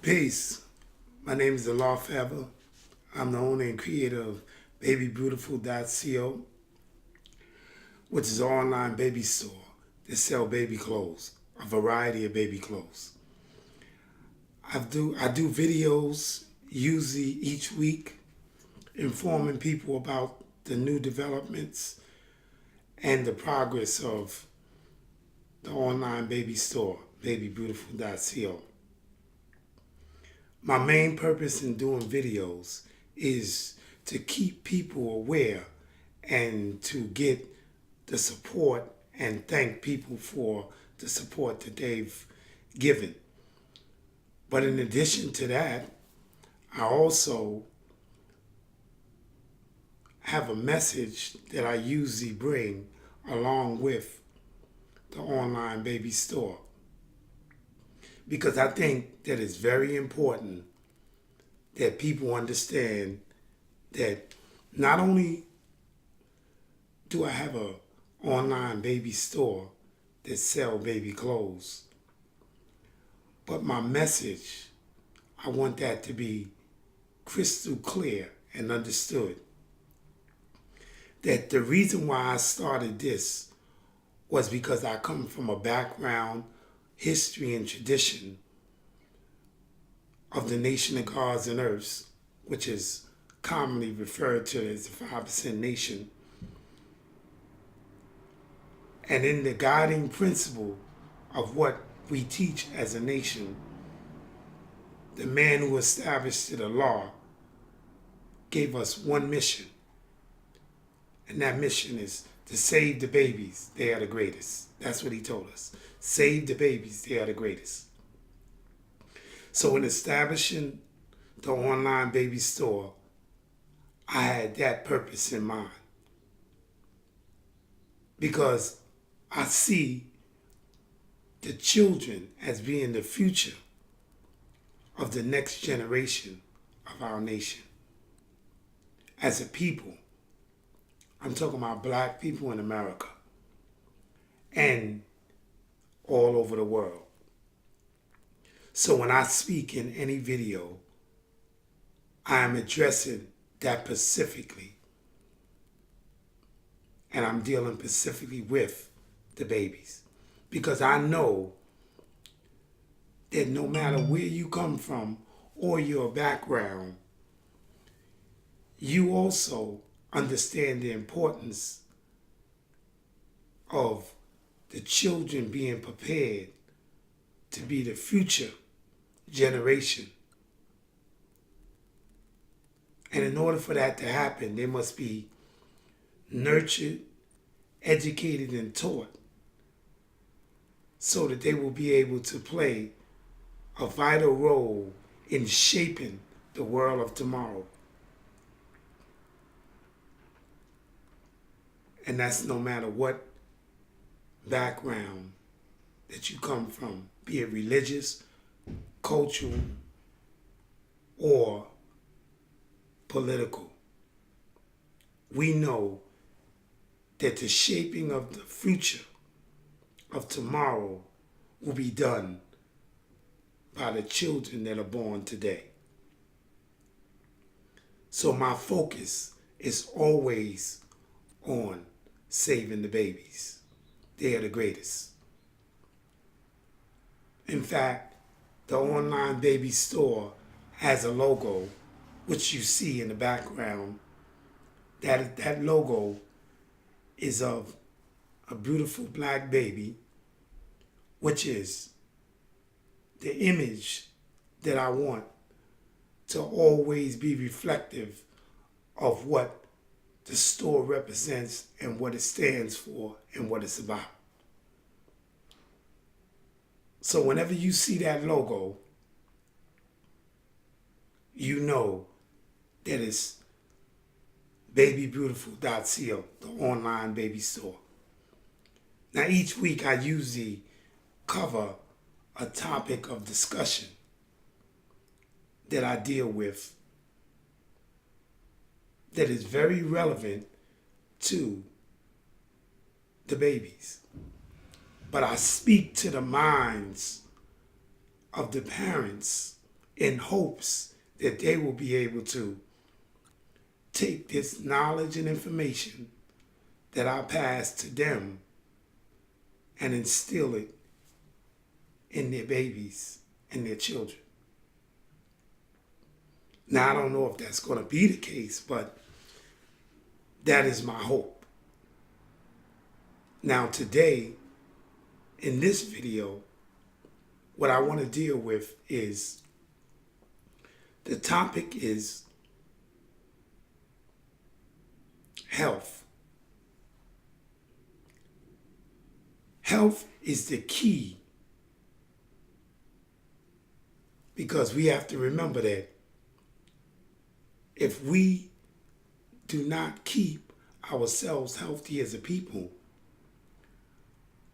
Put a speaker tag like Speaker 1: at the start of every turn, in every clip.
Speaker 1: Peace. My name is Delar Faber. I'm the owner and creator of BabyBeautiful.co, which is an online baby store that sell baby clothes, a variety of baby clothes. I do videos usually each week, informing people about the new developments and the progress of the online baby store, BabyBeautiful.co. My main purpose in doing videos is to keep people aware and to get the support and thank people for the support that they've given. But in addition to that, I also have a message that I usually bring along with the online baby store because I think that it's very important that people understand that not only do I have a online baby store that sell baby clothes, but my message, I want that to be crystal clear and understood. That the reason why I started this was because I come from a background, history, and tradition of the nation of gods and earths, which is commonly referred to as the 5% nation. And in the guiding principle of what we teach as a nation, the man who established the law gave us one mission. And that mission is to save the babies. They are the greatest. That's what he told us. Save the babies. They are the greatest. So in establishing the online baby store, I had that purpose in mind. Because I see the children as being the future of the next generation of our nation. As a people, I'm talking about black people in America and all over the world. So when I speak in any video, I am addressing that specifically. And I'm dealing specifically with the babies. Because I know that no matter where you come from or your background, you also understand the importance of the children being prepared to be the future generation. And in order for that to happen, they must be nurtured, educated, and taught so that they will be able to play a vital role in shaping the world of tomorrow. And that's no matter what background that you come from, be it religious, cultural, or political. We know that the shaping of the future of tomorrow will be done by the children that are born today. So my focus is always on saving the babies. They are the greatest. In fact, the online baby store has a logo, which you see in the background. That logo is of a beautiful black baby, which is the image that I want to always be reflective of what the store represents and what it stands for and what it's about. So whenever you see that logo, you know that it's BabyBeautiful.co, the online baby store. Now each week I usually cover a topic of discussion that I deal with that is very relevant to the babies. But I speak to the minds of the parents in hopes that they will be able to take this knowledge and information that I pass to them and instill it in their babies and their children. Now, I don't know if that's going to be the case, but that is my hope. Now, today, in this video, what I want to deal with is, the topic is health. Health is the key, because we have to remember that if we do not keep ourselves healthy as a people,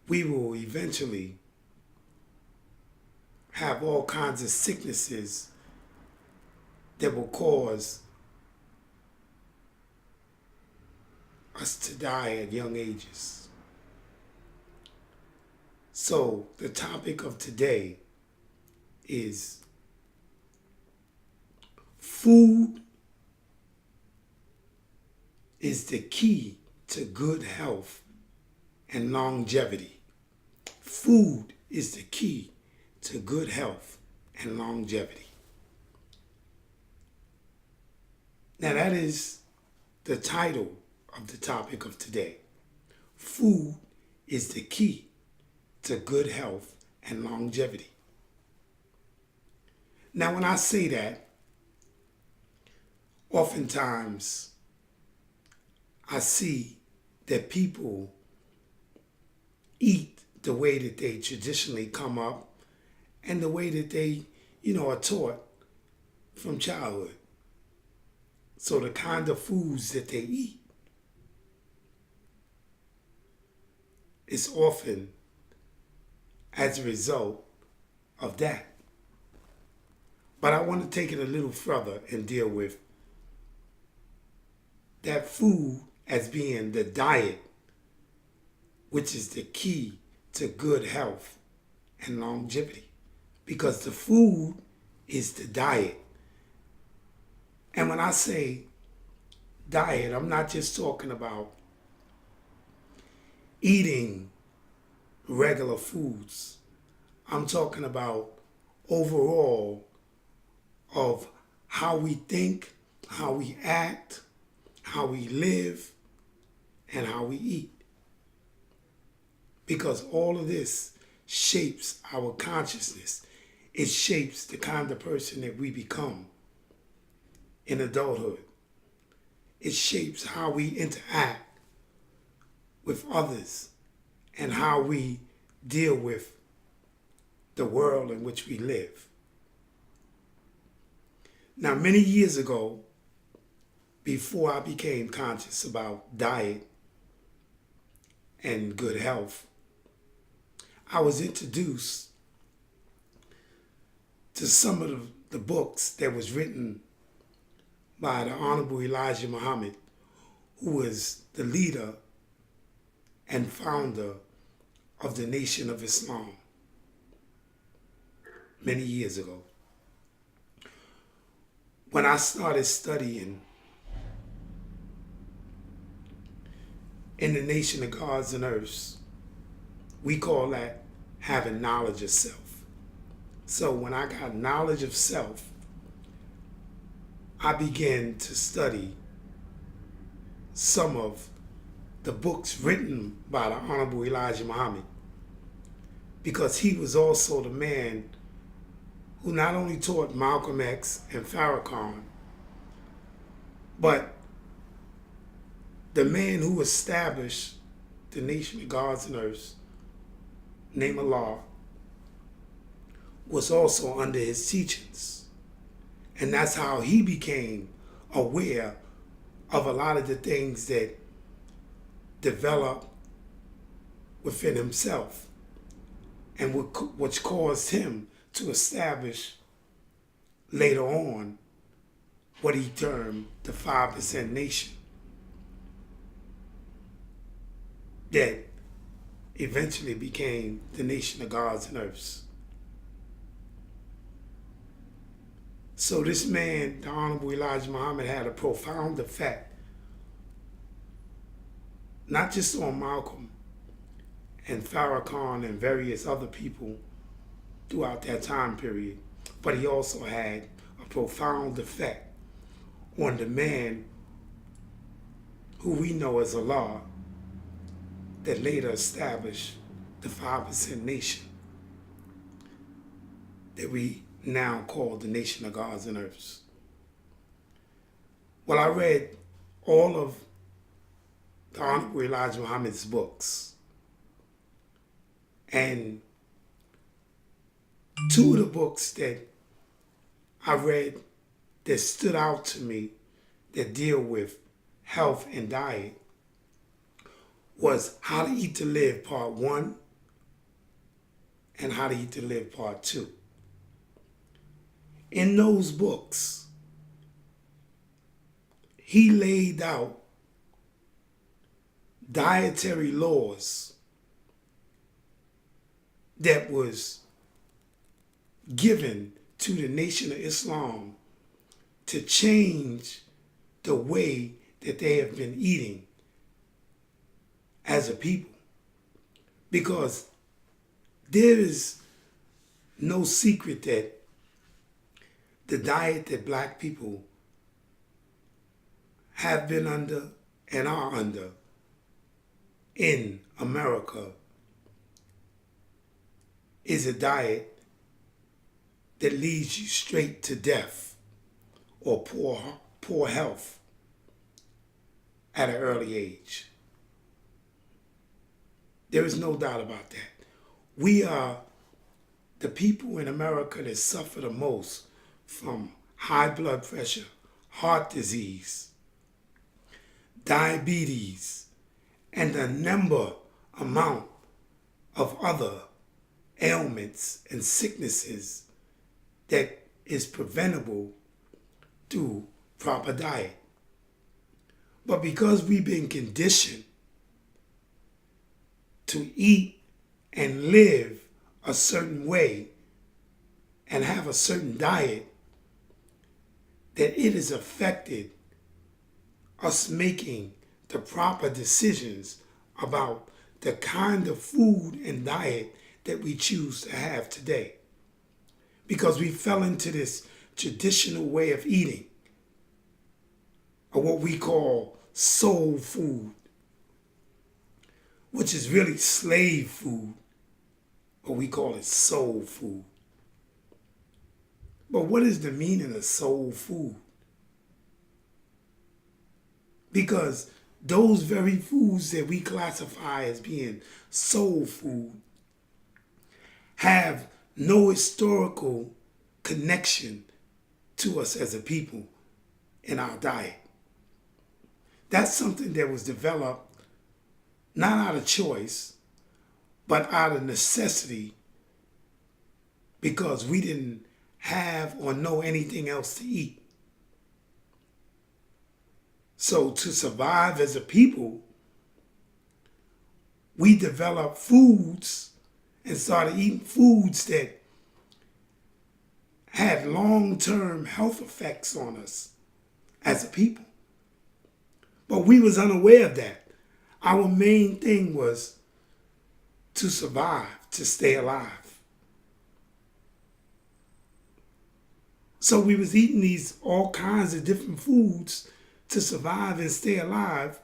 Speaker 1: we will eventually have all kinds of sicknesses that will cause us to die at young ages. So the topic of today is food is the key to good health and longevity. Food is the key to good health and longevity. Now that is the title of the topic of today. Food is the key to good health and longevity. Now when I say that, oftentimes I see that people eat the way that they traditionally come up and the way that they, are taught from childhood. So the kind of foods that they eat is often as a result of that. But I want to take it a little further and deal with that food as being the diet, which is the key to good health and longevity. Because the food is the diet. And when I say diet, I'm not just talking about eating regular foods. I'm talking about overall of how we think, how we act, how we live, and how we eat. Because all of this shapes our consciousness. It shapes the kind of person that we become in adulthood. It shapes how we interact with others and how we deal with the world in which we live. Now, many years ago, before I became conscious about diet and good health, I was introduced to some of the books that was written by the Honorable Elijah Muhammad, who was the leader and founder of the Nation of Islam many years ago. When I started studying in the Nation of Gods and Earths, we call that having knowledge of self. So when I got knowledge of self, I began to study some of the books written by the Honorable Elijah Muhammad, because he was also the man who not only taught Malcolm X and Farrakhan, but the man who established the Nation of Gods and Earths, named Allah, was also under his teachings. And that's how he became aware of a lot of the things that developed within himself and which caused him to establish later on what he termed the 5% nation that eventually became the Nation of Gods and Earths. So this man, the Honorable Elijah Muhammad, had a profound effect, not just on Malcolm and Farrakhan and various other people throughout that time period, but he also had a profound effect on the man who we know as Allah that later established the 5% nation that we now call the nation of gods and earths. Well, I read all of the Honorable Elijah Muhammad's books, and two of the books that I read that stood out to me that deal with health and diet was How to Eat to Live Part 1 and How to Eat to Live Part 2. In those books, he laid out dietary laws that was given to the Nation of Islam to change the way that they have been eating as a people. Because there is no secret that the diet that black people have been under and are under in America is a diet that leads you straight to death or poor health at an early age. There is no doubt about that. We are the people in America that suffer the most from high blood pressure, heart disease, diabetes, and the amount of other ailments and sicknesses that is preventable through proper diet. But because we've been conditioned to eat and live a certain way and have a certain diet, that it has affected us making the proper decisions about the kind of food and diet that we choose to have today. Because we fell into this traditional way of eating, or what we call soul food, which is really slave food, but we call it soul food. But what is the meaning of soul food? Because those very foods that we classify as being soul food have no historical connection to us as a people in our diet. That's something that was developed not out of choice, but out of necessity, because we didn't have or know anything else to eat. So to survive as a people, we developed foods and started eating foods that had long-term health effects on us as a people. But we was unaware of that. Our main thing was to survive, to stay alive. So we was eating these all kinds of different foods to survive and stay alive,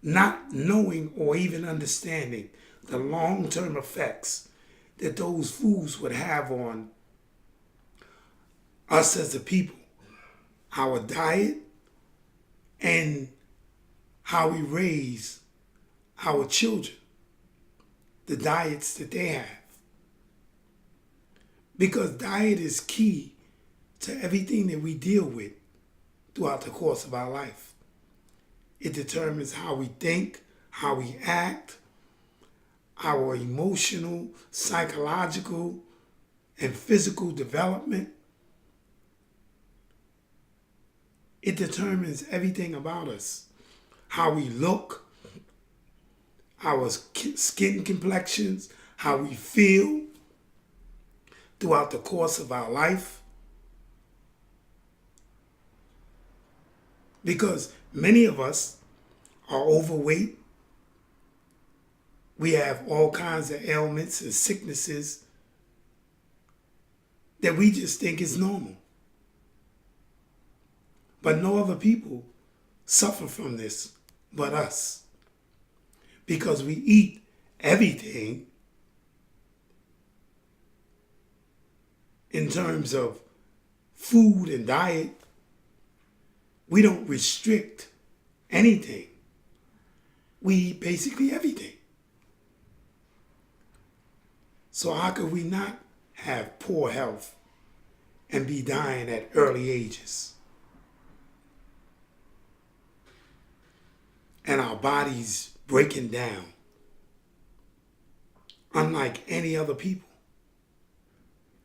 Speaker 1: not knowing or even understanding the long-term effects that those foods would have on us as a people, our diet, and how we raise our children, the diets that they have. Because diet is key to everything that we deal with throughout the course of our life. It determines how we think, how we act, our emotional, psychological, and physical development. It determines everything about us. How we look, our skin complexions, how we feel throughout the course of our life. because many of us are overweight. We have all kinds of ailments and sicknesses that we just think is normal. But no other people suffer from this but us, because we eat everything in terms of food and diet. We don't restrict anything. We eat basically everything. So how could we not have poor health and be dying at early ages? And our bodies breaking down unlike any other people.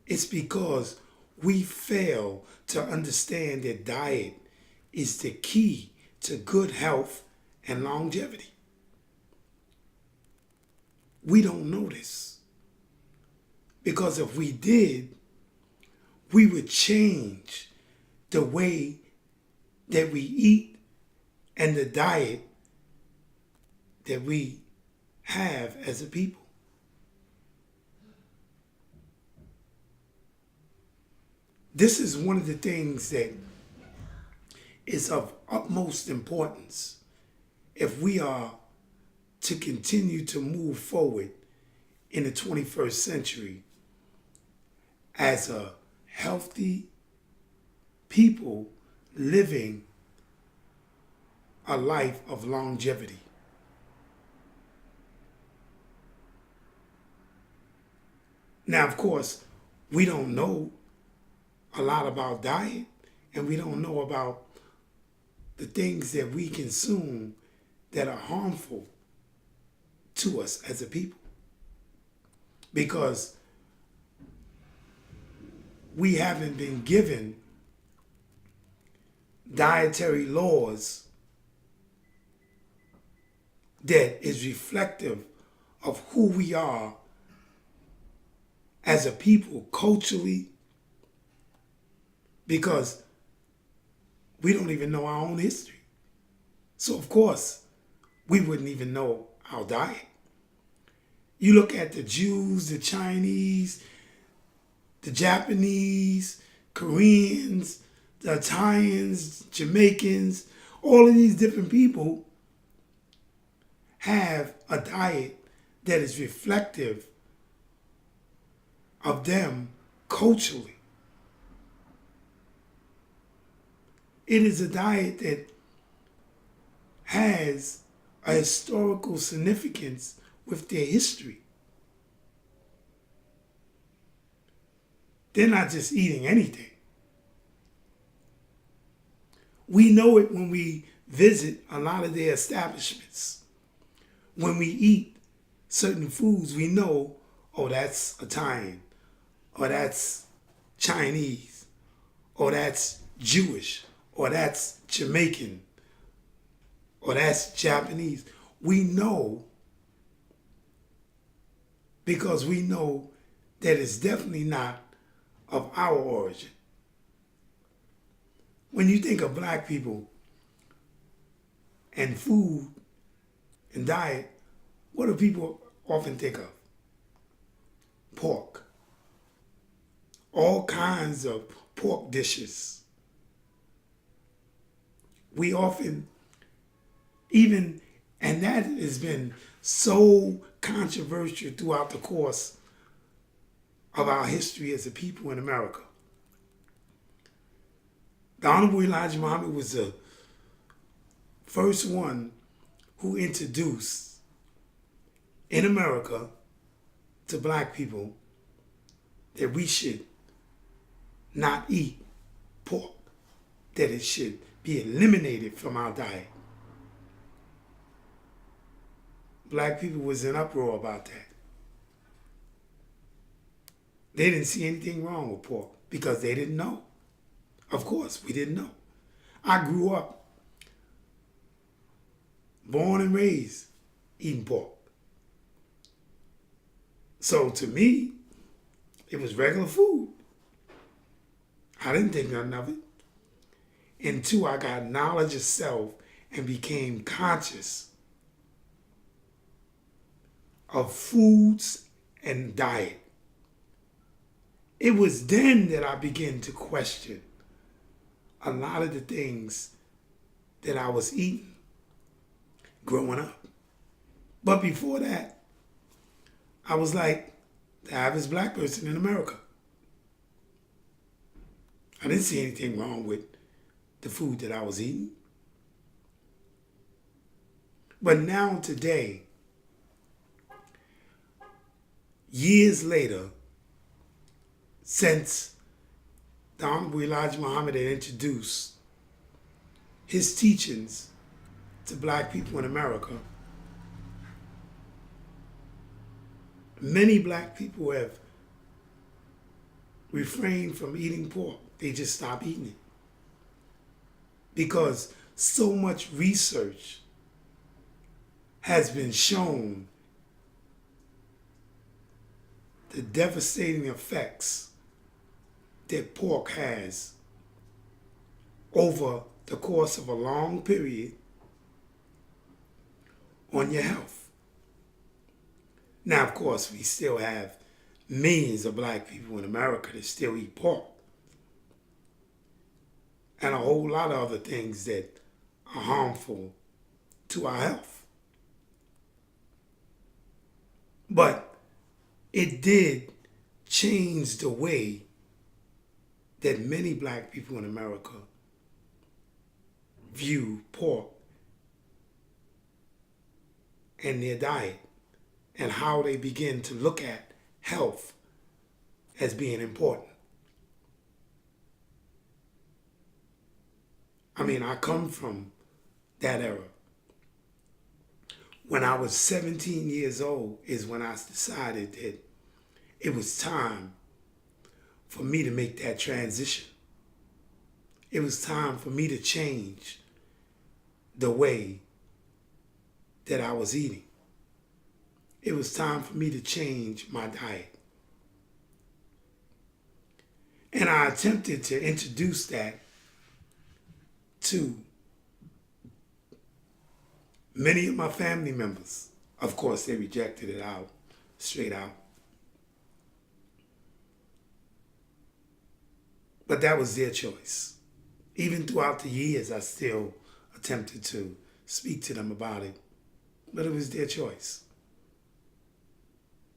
Speaker 1: It's because we fail to understand that diet is the key to good health and longevity. We don't know this, because if we did, we would change the way that we eat and the diet that we have as a people. This is one of the things that is of utmost importance if we are to continue to move forward in the 21st century as a healthy people living a life of longevity. Now, of course, we don't know a lot about diet, and we don't know about the things that we consume that are harmful to us as a people, because we haven't been given dietary laws that is reflective of who we are as a people culturally, because we don't even know our own history. So of course, we wouldn't even know our diet. You look at the Jews, the Chinese, the Japanese, Koreans, the Italians, Jamaicans, all of these different people have a diet that is reflective of them culturally. It is a diet that has a historical significance with their history. They're not just eating anything. We know it when we visit a lot of their establishments. When we eat certain foods, we know, oh, that's Italian, or that's Chinese, or that's Jewish, or that's Jamaican, or that's Japanese. We know because we know that it's definitely not of our origin. When you think of black people and food and diet, what do people often think of? Pork. All kinds of pork dishes. We often, and that has been so controversial throughout the course of our history as a people in America. The Honorable Elijah Muhammad was the first one who introduced in America to black people that we should not eat pork, that it should be eliminated from our diet. Black people was in uproar about that. They didn't see anything wrong with pork because they didn't know. Of course, we didn't know. I grew up, born and raised, eating pork. So to me, it was regular food. I didn't think nothing of it. And two, I got knowledge of self and became conscious of foods and diet. It was then that I began to question a lot of the things that I was eating growing up. But before that, I was like the average black person in America. I didn't see anything wrong with the food that I was eating. But now today, years later, since the Honorable Elijah Muhammad had introduced his teachings to black people in America, many black people have refrained from eating pork. They just stopped eating it. Because so much research has been shown the devastating effects that pork has over the course of a long period on your health. Now, of course, we still have millions of black people in America that still eat pork. And a whole lot of other things that are harmful to our health. But it did change the way that many black people in America view pork and their diet and how they begin to look at health as being important. I mean, I come from that era. When I was 17 years old is when I decided that it was time for me to make that transition. It was time for me to change the way that I was eating. It was time for me to change my diet. And I attempted to introduce that to many of my family members. Of course, they rejected it out, straight out. But that was their choice. Even throughout the years, I still attempted to speak to them about it. But it was their choice.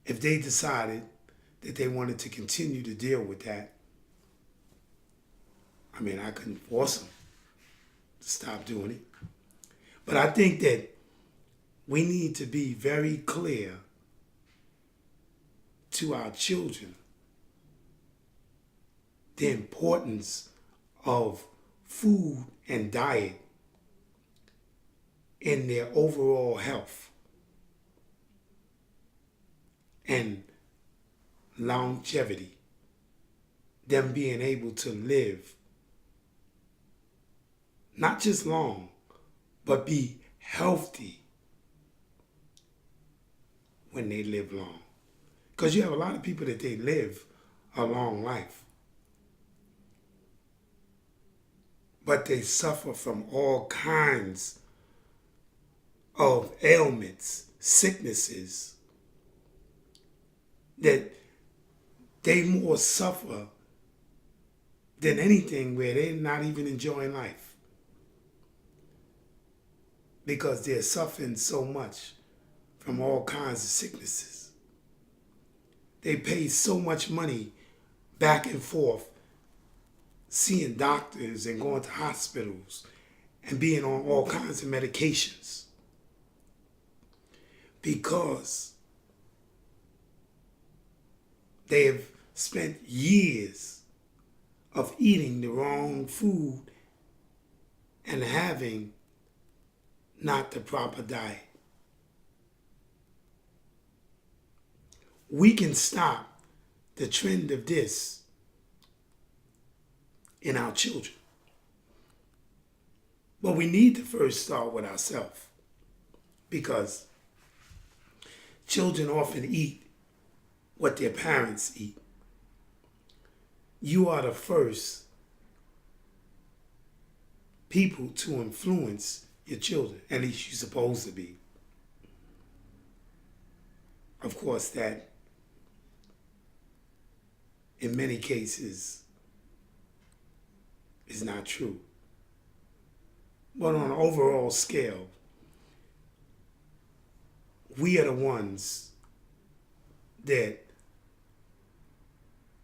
Speaker 1: If they decided that they wanted to continue to deal with that, I mean, I couldn't force them to stop doing it. But I think that we need to be very clear to our children the importance of food and diet in their overall health and longevity, them being able to live not just long, but be healthy when they live long. Because you have a lot of people that they live a long life, but they suffer from all kinds of ailments, sicknesses, that they more suffer than anything where they're not even enjoying life. Because they're suffering so much from all kinds of sicknesses. They pay so much money back and forth, seeing doctors and going to hospitals and being on all kinds of medications. Because they have spent years of eating the wrong food and having not the proper diet. We can stop the trend of this in our children. But we need to first start with ourselves, because children often eat what their parents eat. You are the first people to influence your children. At least you're supposed to be. Of course, that in many cases is not true. But on an overall scale, we are the ones that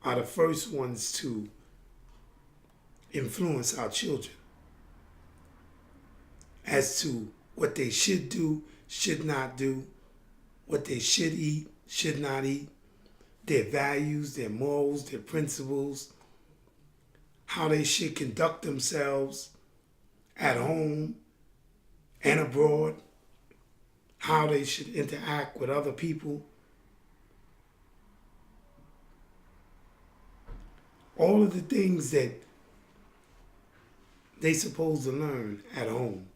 Speaker 1: are the first ones to influence our children as to what they should do, should not do, what they should eat, should not eat, their values, their morals, their principles, how they should conduct themselves at home and abroad, how they should interact with other people. All of the things that they supposed to learn at home,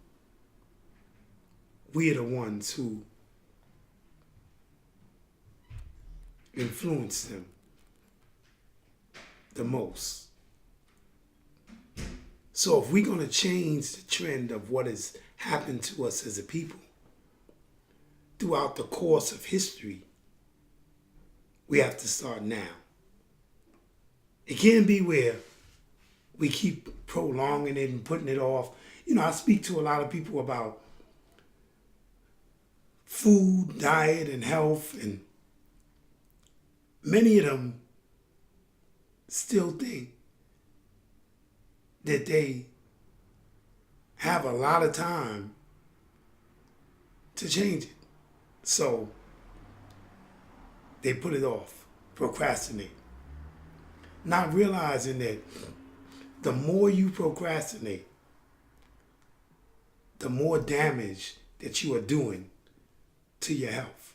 Speaker 1: we are the ones who influence them the most. So if we're going to change the trend of what has happened to us as a people throughout the course of history, we have to start now. It can't be where we keep prolonging it and putting it off. You know, I speak to a lot of people about food, diet, and health, and many of them still think that they have a lot of time to change it. So they put it off, procrastinate, not realizing that the more you procrastinate, the more damage that you are doing to your health.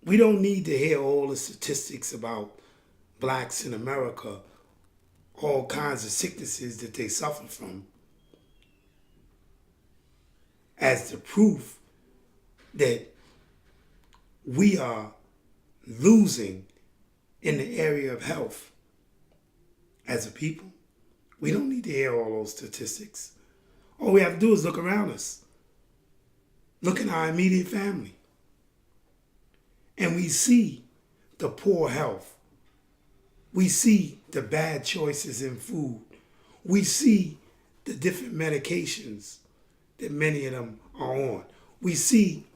Speaker 1: We don't need to hear all the statistics about blacks in America, all kinds of sicknesses that they suffer from, as the proof that we are losing in the area of health as a people. We don't need to hear all those statistics. All we have to do is look around us. Look in our immediate family. And we see the poor health. We see the bad choices in food. We see the different medications that many of them are on. We see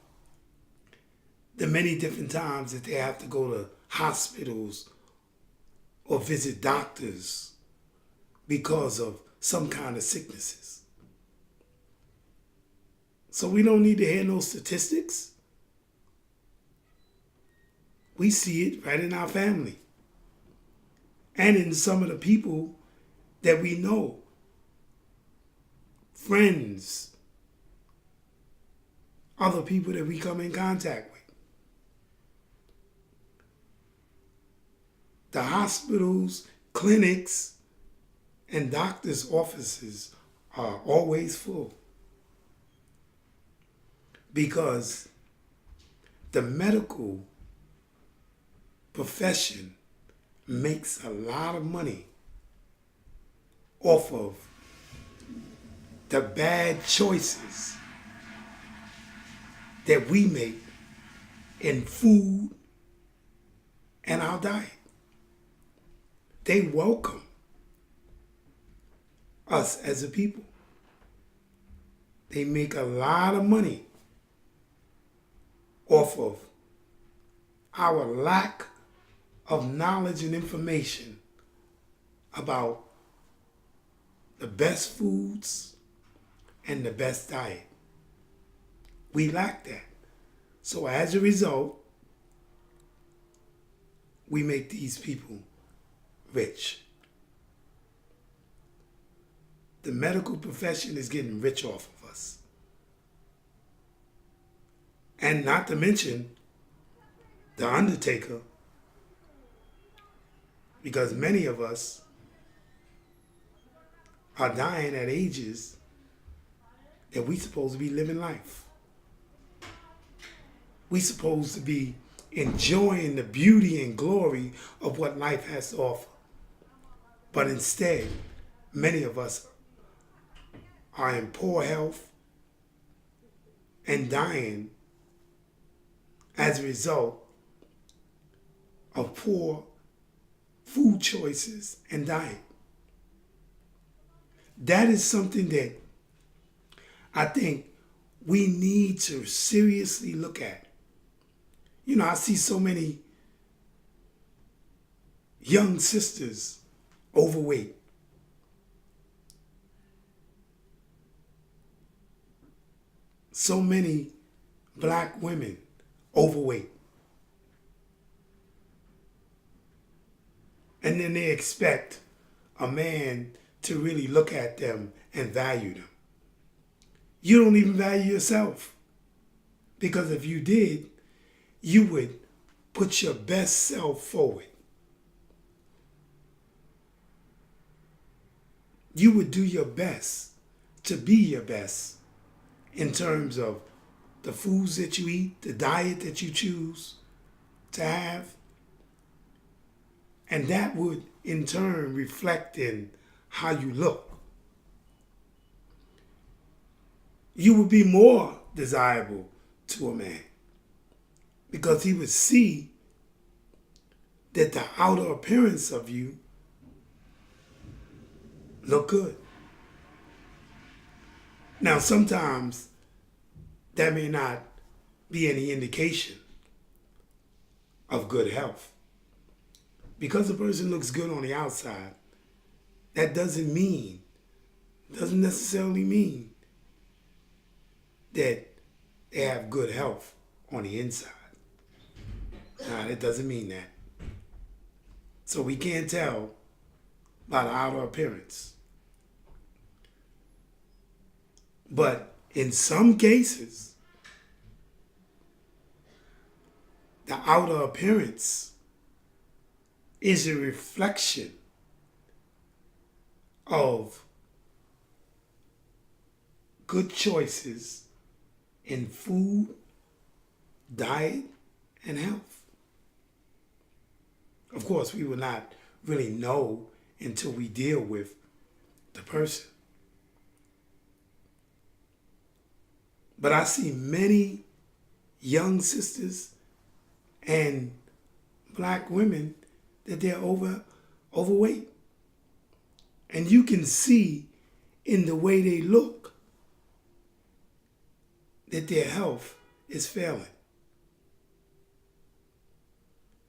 Speaker 1: the many different times that they have to go to hospitals or visit doctors because of some kind of sicknesses. So we don't need to hear no statistics. We see it right in our family and in some of the people that we know, friends, other people that we come in contact with. The hospitals, clinics, and doctors' offices are always full because the medical profession makes a lot of money off of the bad choices that we make in food and our diet. They welcome us as a people. They make a lot of money off of our lack of knowledge and information about the best foods and the best diet. We lack that. So as a result, we make these people rich. The medical profession is getting rich off of us. And not to mention the undertaker, because many of us are dying at ages that we supposed to be living life. We supposed to be enjoying the beauty and glory of what life has to offer. But instead, many of us are in poor health and dying as a result of poor food choices and diet. That is something that I think we need to seriously look at. You know, I see so many young sisters overweight. So many black women overweight. And then they expect a man to really look at them and value them. You don't even value yourself. Because if you did, you would put your best self forward. You would do your best to be your best in terms of the foods that you eat, the diet that you choose to have. And that would in turn reflect in how you look. You would be more desirable to a man because he would see that the outer appearance of you look good. Now, sometimes that may not be any indication of good health. Because a person looks good on the outside, that doesn't necessarily mean that they have good health on the inside. Nah, that doesn't mean that. So we can't tell by the outer appearance. But in some cases, the outer appearance is a reflection of good choices in food, diet, and health. Of course, we will not really know until we deal with the person. But I see many young sisters and black women that they're overweight. And you can see in the way they look that their health is failing.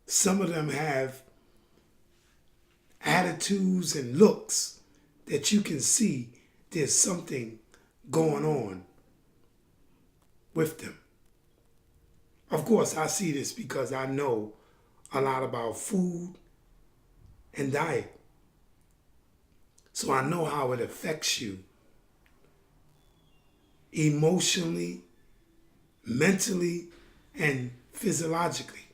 Speaker 1: Some of them have attitudes and looks that you can see there's something going on with them. Of course, I see this because I know a lot about food and diet. So I know how it affects you emotionally, mentally, and physiologically.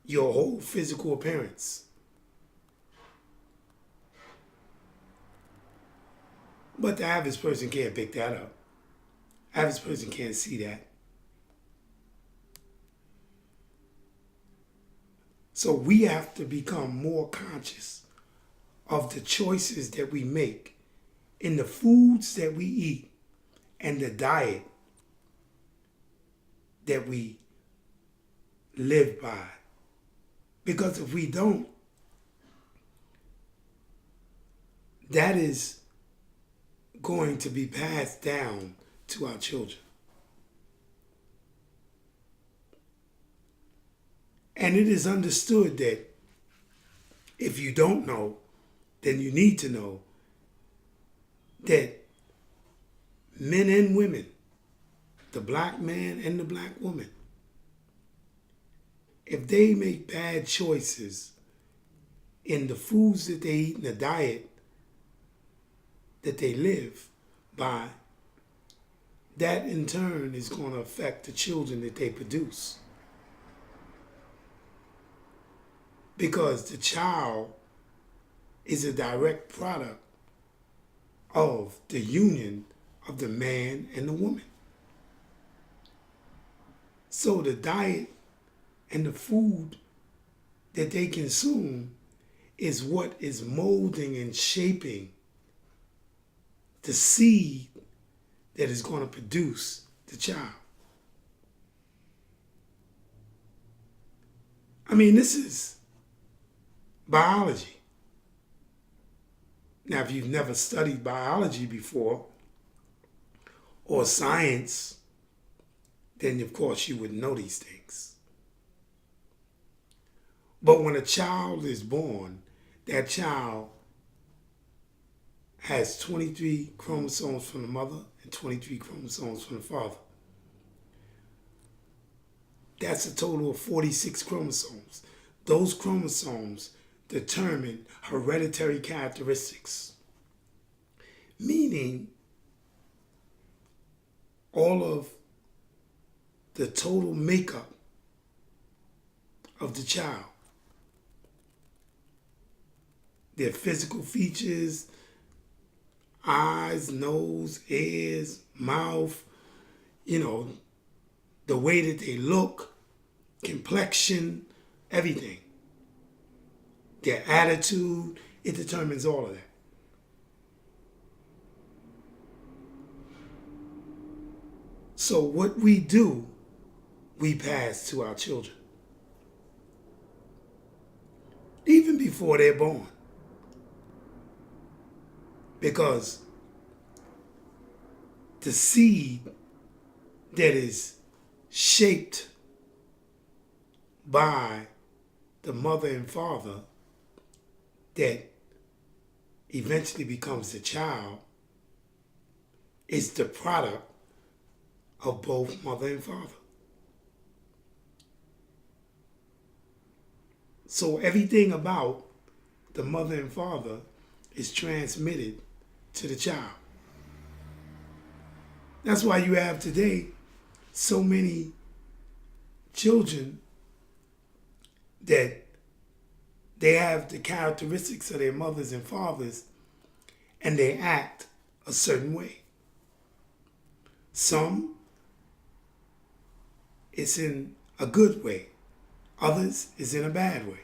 Speaker 1: Your whole physical appearance. But the average person can't pick that up. Average person can't see that. So we have to become more conscious of the choices that we make in the foods that we eat and the diet that we live by. Because if we don't, that is going to be passed down to our children. And it is understood that if you don't know, then you need to know that men and women, the black man and the black woman, if they make bad choices in the foods that they eat and the diet that they live by, that in turn is going to affect the children that they produce. Because the child is a direct product of the union of the man and the woman. So the diet and the food that they consume is what is molding and shaping the seed that is going to produce the child. I mean, this is biology. Now, if you've never studied biology before or science, then of course you wouldn't know these things. But when a child is born, that child has 23 chromosomes from the mother and 23 chromosomes from the father. That's a total of 46 chromosomes. Those chromosomes determine hereditary characteristics, meaning all of the total makeup of the child, their physical features, eyes, nose, ears, mouth, the way that they look, complexion, everything. Their attitude, it determines all of that. So what we do, we pass to our children. Even before they're born. Because the seed that is shaped by the mother and father that eventually becomes the child is the product of both mother and father. So everything about the mother and father is transmitted to the child. That's why you have today so many children that they have the characteristics of their mothers and fathers and they act a certain way. Some, it's in a good way. Others is in a bad way.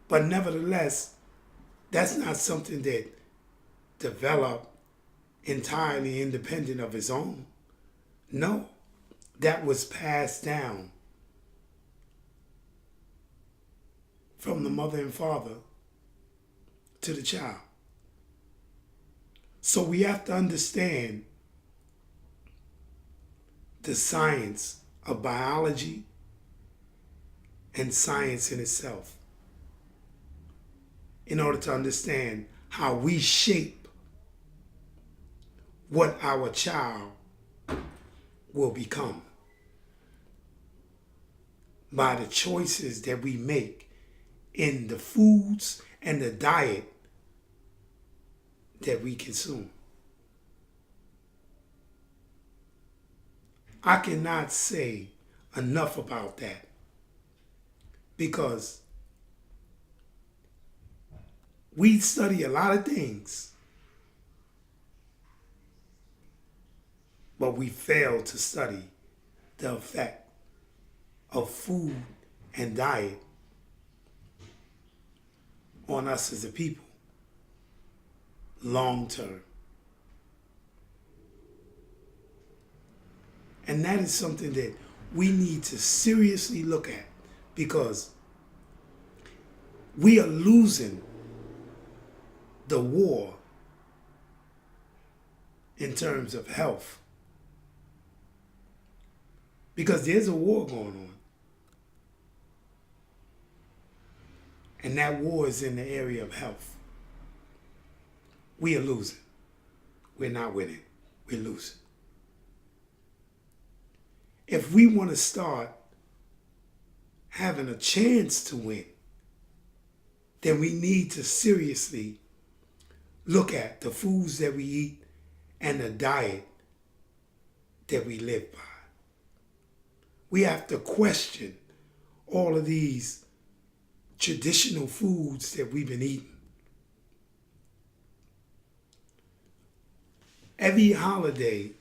Speaker 1: But nevertheless, that's not something that developed entirely independent of its own. No, that was passed down from the mother and father to the child. So we have to understand the science of biology and science in itself in order to understand how we shape what our child will become by the choices that we make in the foods and the diet that we consume. I cannot say enough about that because we study a lot of things, but we fail to study the effect of food and diet on us as a people long term. And that is something that we need to seriously look at because we are losing the war in terms of health. Because there's a war going on. And that war is in the area of health. We are losing. We're not winning. We're losing. If we want to start having a chance to win, then we need to seriously look at the foods that we eat and the diet that we live by. We have to question all of these traditional foods that we've been eating. Every holiday,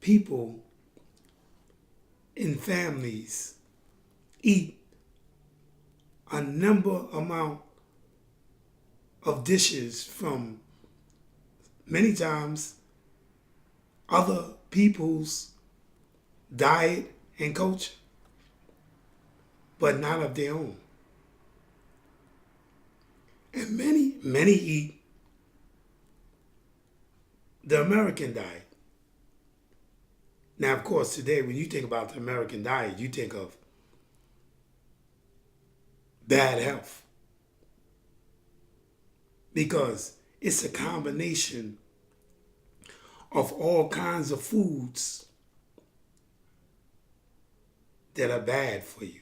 Speaker 1: people in families eat a number amount of dishes from many times other people's diet and culture, but not of their own. And many eat the American diet. Now, of course, today when you think about the American diet, you think of bad health because it's a combination of all kinds of foods that are bad for you.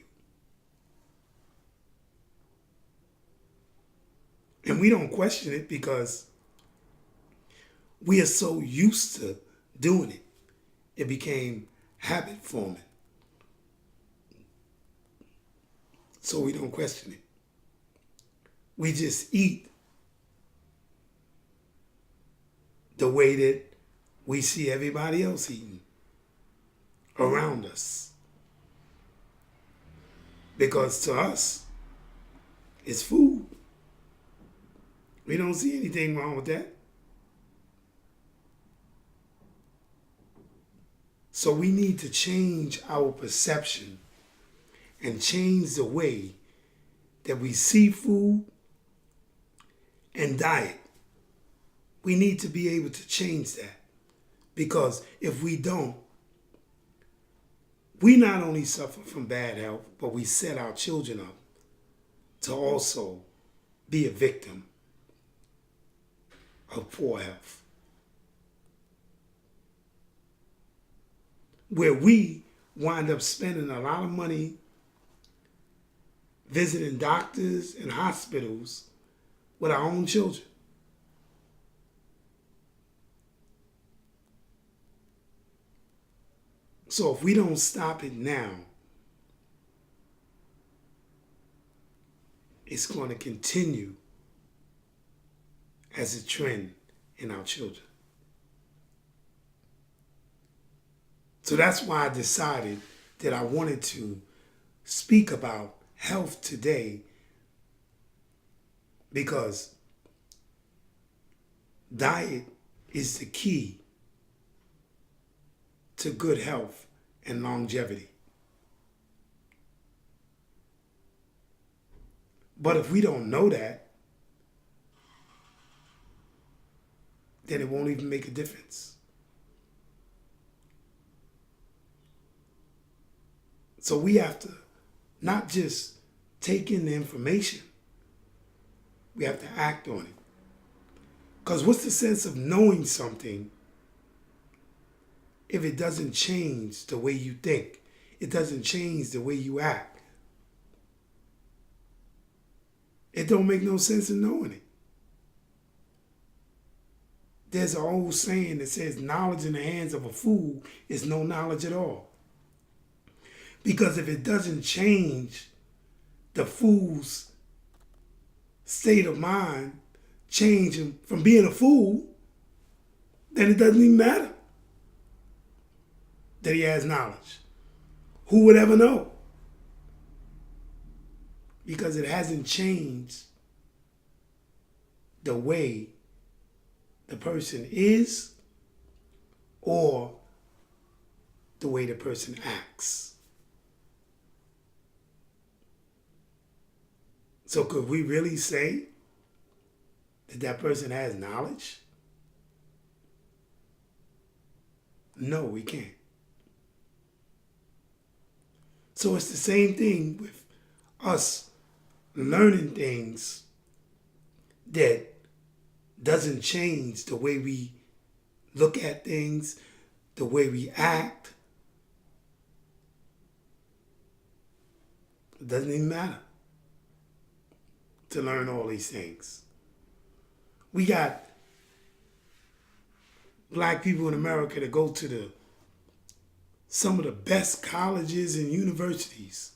Speaker 1: And we don't question it because we are so used to doing it. It became habit forming. So we don't question it. We just eat the way that we see everybody else eating around us. Because to us, it's food. We don't see anything wrong with that. So we need to change our perception and change the way that we see food and diet. We need to be able to change that. Because if we don't, we not only suffer from bad health, but we set our children up to also be a victim of poor health. Where we wind up spending a lot of money visiting doctors and hospitals with our own children. So if we don't stop it now, it's going to continue as a trend in our children. So that's why I decided that I wanted to speak about health today, because diet is the key to good health and longevity. But if we don't know that, then it won't even make a difference. So we have to not just take in the information, we have to act on it. Because what's the sense of knowing something if it doesn't change the way you think? It doesn't change the way you act. It don't make no sense in knowing it. There's an old saying that says knowledge in the hands of a fool is no knowledge at all. Because if it doesn't change the fool's state of mind, change him from being a fool, then it doesn't even matter that he has knowledge. Who would ever know? Because it hasn't changed the way the person is or the way the person acts. So could we really say that that person has knowledge? No, we can't. So it's the same thing with us learning things that doesn't change the way we look at things, the way we act. It doesn't even matter to learn all these things. We got black people in America that go to some of the best colleges and universities,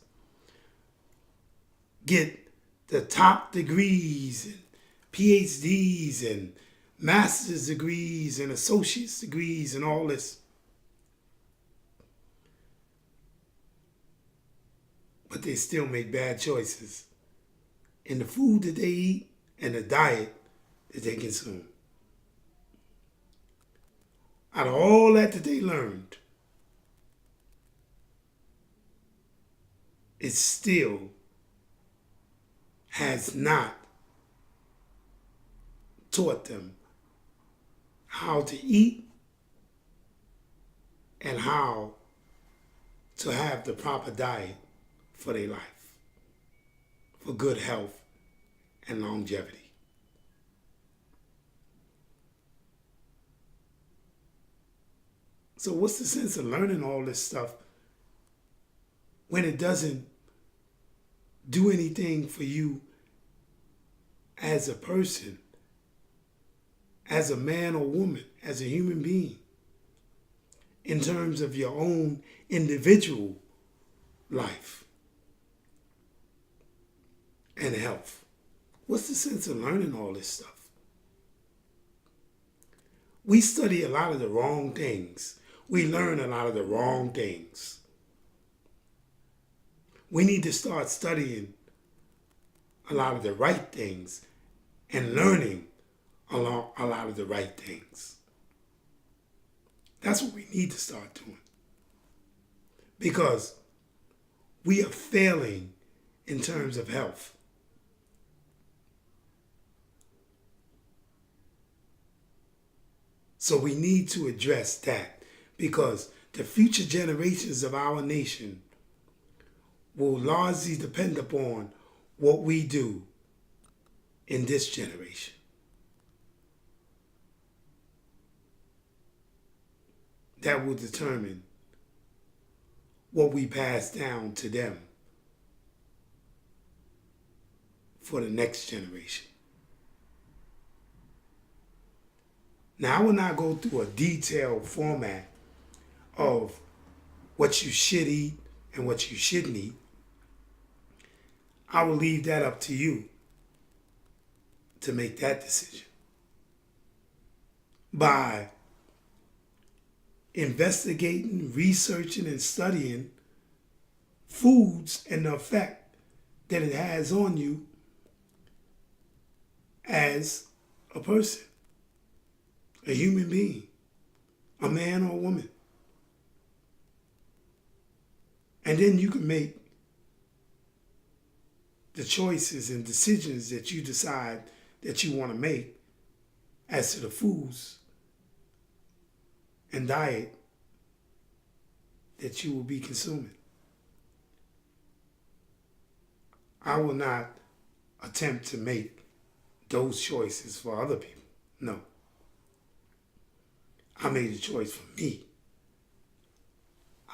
Speaker 1: get the top degrees and PhDs and master's degrees and associate's degrees and all this. But they still make bad choices in the food that they eat and the diet that they consume. Out of all that they learned, it still has not taught them how to eat and how to have the proper diet for their life, for good health and longevity. So what's the sense of learning all this stuff when it doesn't do anything for you as a person, as a man or woman, as a human being, in terms of your own individual life and health? What's the sense of learning all this stuff? We study a lot of the wrong things. We learn a lot of the wrong things. We need to start studying a lot of the right things and learning a lot of the right things. That's what we need to start doing. Because we are failing in terms of health. So we need to address that, because the future generations of our nation will largely depend upon what we do in this generation. That will determine what we pass down to them for the next generation. Now, I will not go through a detailed format of what you should eat and what you shouldn't eat. I will leave that up to you to make that decision by investigating, researching, and studying foods and the effect that it has on you as a person, a human being, a man or a woman. And then you can make the choices and decisions that you decide that you want to make as to the foods and diet that you will be consuming. I will not attempt to make those choices for other people. No. I made a choice for me.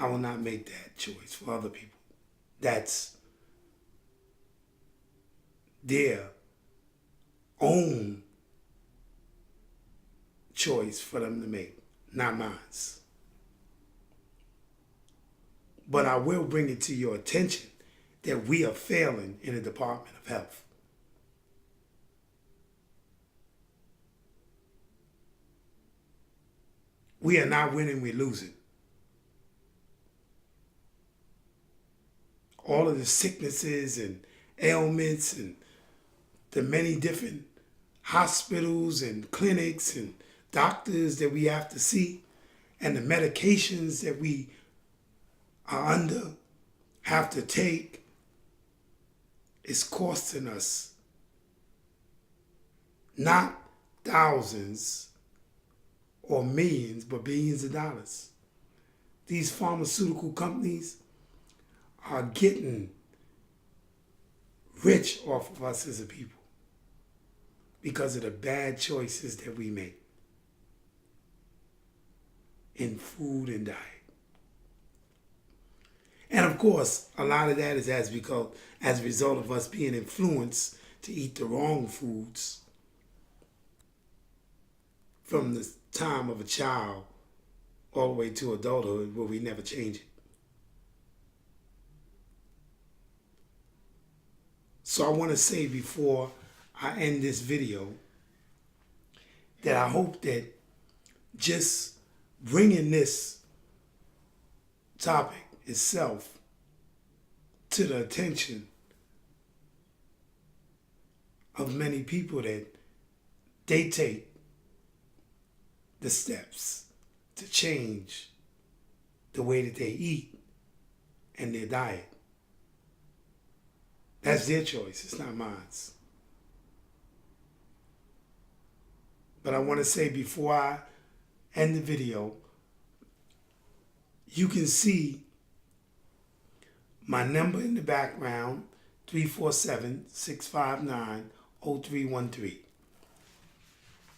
Speaker 1: I will not make that choice for other people. That's their own choice for them to make, not mine. But I will bring it to your attention that we are failing in the Department of Health. We are not winning, we're losing. All of the sicknesses and ailments and the many different hospitals and clinics and doctors that we have to see, and the medications that we are under, have to take, is costing us not thousands or millions, but billions of dollars. These pharmaceutical companies are getting rich off of us as a people because of the bad choices that we make in food and diet. And of course, a lot of that is as a result of us being influenced to eat the wrong foods from the time of a child all the way to adulthood, where we never change it. So I want to say before I end this video that I hope that just bringing this topic itself to the attention of many people that they take the steps to change the way that they eat and their diet. That's their choice. It's not mine. But I want to say before I end the video, you can see my number in the background, 347-659-0313.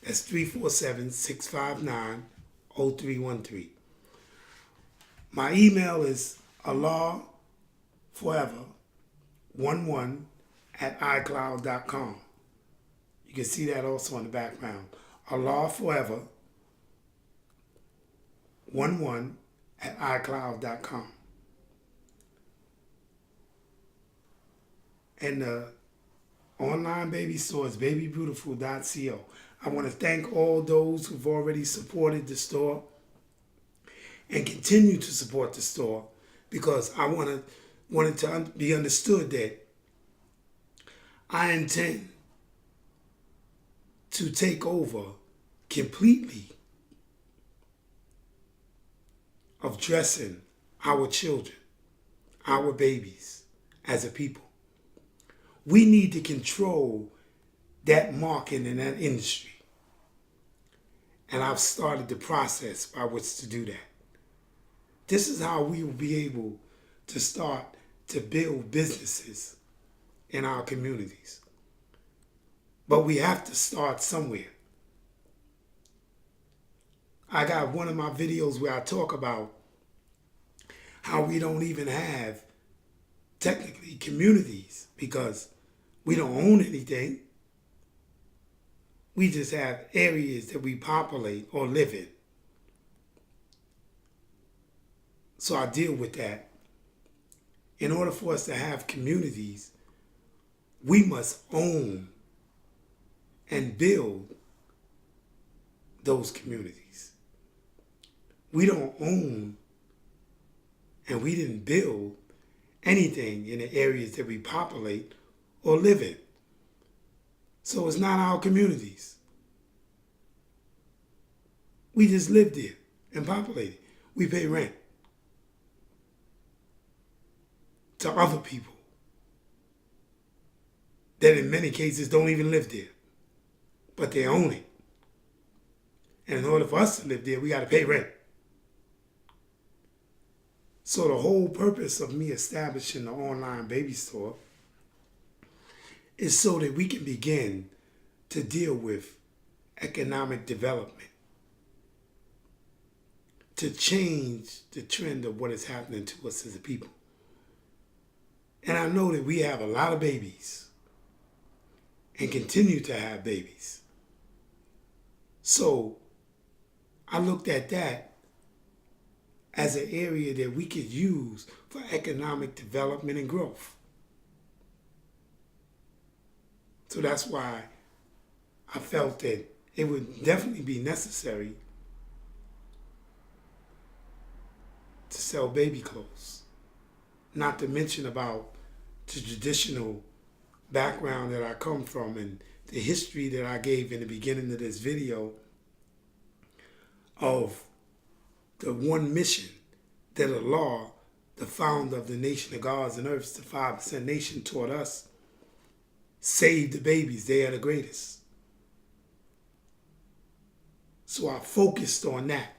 Speaker 1: That's 347-659-0313. My email is allahforever11@icloud.com. You can see that also in the background. allahforever11@icloud.com. And the online baby store is babybeautiful.co. I want to thank all those who've already supported the store and continue to support the store, because I want it to be understood that I intend to take over completely of dressing our children, our babies, as a people. We need to control that market and that industry. And I've started the process by which to do that. This is how we will be able to start to build businesses in our communities. But we have to start somewhere. I got one of my videos where I talk about how we don't even have technically communities because we don't own anything. We just have areas that we populate or live in. So I deal with that. In order for us to have communities, we must own and build those communities. We don't own and we didn't build anything in the areas that we populate or live in. So it's not our communities. We just live there and populate it. We pay rent to other people that in many cases don't even live there, but they own it. And in order for us to live there, we got to pay rent. So the whole purpose of me establishing the online baby store is so that we can begin to deal with economic development, to change the trend of what is happening to us as a people. And I know that we have a lot of babies and continue to have babies. So I looked at that as an area that we could use for economic development and growth. So that's why I felt that it would definitely be necessary to sell baby clothes. Not to mention about the traditional background that I come from and the history that I gave in the beginning of this video of the one mission that Allah, the founder of the nation of gods and earths, the 5% nation, taught us. Save the babies, they are the greatest. So I focused on that.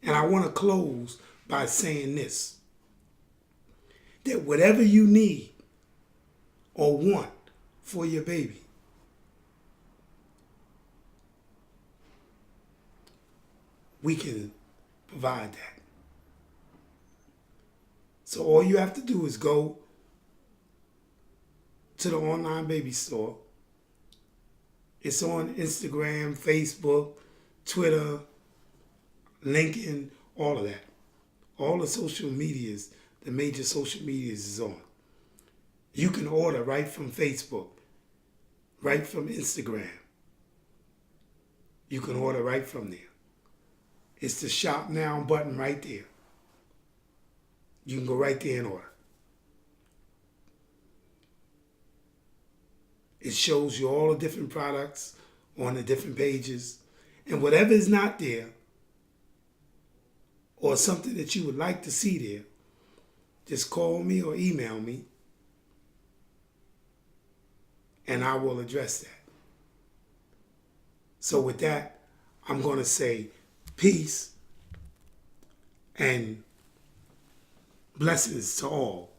Speaker 1: And I want to close by saying this, that whatever you need or want for your baby, we can provide that. So all you have to do is go to the online baby store. It's on Instagram, Facebook, Twitter, LinkedIn, all of that. All the social medias, the major social medias is on. You can order right from Facebook, right from Instagram. You can order right from there. It's the Shop Now button right there. You can go right there and order. It shows you all the different products on the different pages. And whatever is not there, or something that you would like to see there, just call me or email me, and I will address that. So with that, I'm going to say peace and blessings to all.